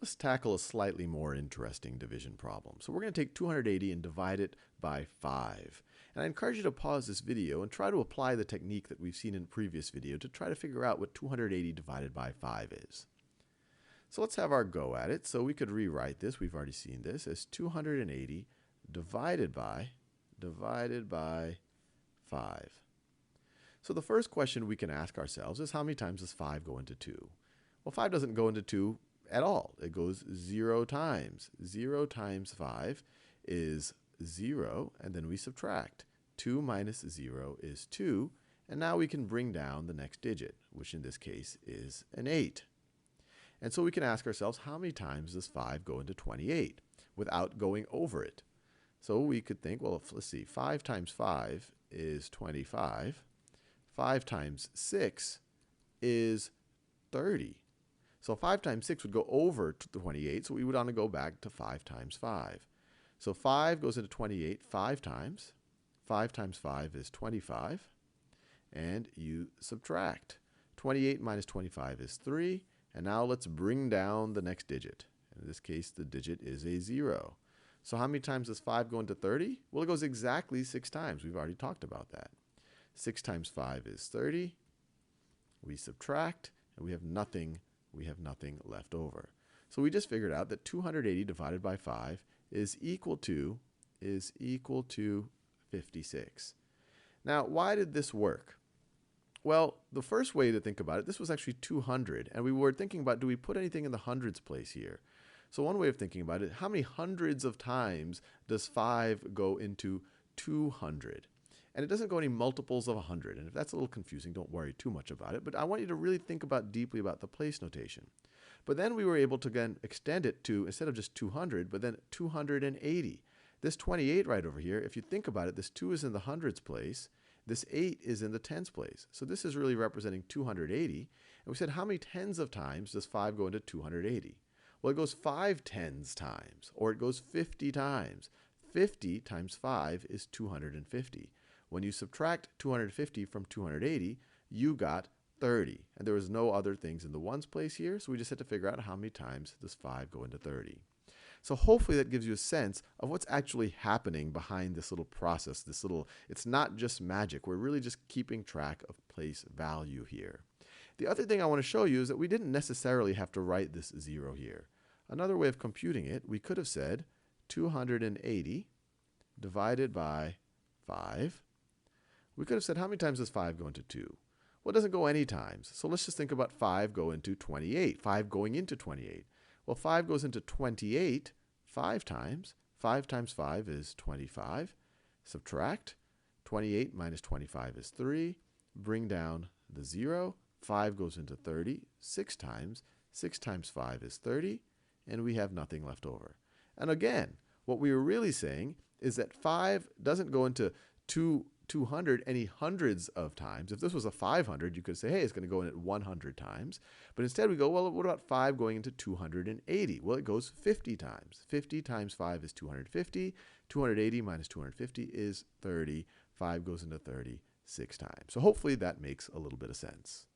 Let's tackle a slightly more interesting division problem. So we're going to take 280 and divide it by 5. And I encourage you to pause this video and try to apply the technique that we've seen in the previous video to try to figure out what 280 divided by 5 is. So let's have our go at it. So we could rewrite this, we've already seen this, as 280 divided by 5. So the first question we can ask ourselves is, how many times does 5 go into 2? Well, 5 doesn't go into 2 at all. It goes 0 times. 0 times 5 is 0, and then we subtract. 2 minus 0 is 2, and now we can bring down the next digit, which in this case is an 8. And so we can ask ourselves, how many times does 5 go into 28 without going over it? So we could think, well, let's see, 5 times 5 is 25. 5 times 6 is 30. So 5 times 6 would go over to 28, so we would want to go back to 5 times 5. So 5 goes into 28 5 times. 5 times 5 is 25. And you subtract. 28 minus 25 is 3. And now let's bring down the next digit. In this case, the digit is a 0. So how many times does 5 go into 30? Well, it goes exactly 6 times. We've already talked about that. 6 times 5 is 30. We subtract, and we have nothing left over. So we just figured out that 280 divided by 5 is equal to 56. Now, why did this work? Well, the first way to think about it, this was actually 200, and we were thinking about, do we put anything in the hundreds place here? So one way of thinking about it, how many hundreds of times does 5 go into 200? And it doesn't go any multiples of 100. And if that's a little confusing, don't worry too much about it. But I want you to really think deeply about the place notation. But then we were able to again extend it to, instead of just 200, but then 280. This 28 right over here, if you think about it, this 2 is in the hundreds place. This 8 is in the tens place. So this is really representing 280. And we said, how many tens of times does 5 go into 280? Well, it goes 5 tens times, or it goes 50 times. 50 times 5 is 250. When you subtract 250 from 280, you got 30. And there was no other things in the ones place here, so we just had to figure out how many times does 5 go into 30. So hopefully that gives you a sense of what's actually happening behind this little process, it's not just magic. We're really just keeping track of place value here. The other thing I want to show you is that we didn't necessarily have to write this 0 here. Another way of computing it, we could have said 280 divided by 5. We could have said, how many times does 5 go into 2? Well, it doesn't go any times. So let's just think about 5 go into 28. 5 going into 28. Well, 5 goes into 28 5 times. 5 times 5 is 25. Subtract. 28 minus 25 is 3. Bring down the 0. 5 goes into 30 6 times. 6 times 5 is 30. And we have nothing left over. And again, what we were really saying is that 5 doesn't go into 200 any hundreds of times. If this was a 500, you could say, hey, it's going to go in at 100 times. But instead we go, well, what about 5 going into 280? Well, it goes 50 times. 50 times 5 is 250. 280 minus 250 is 30. 5 goes into 30 6 times. So hopefully that makes a little bit of sense.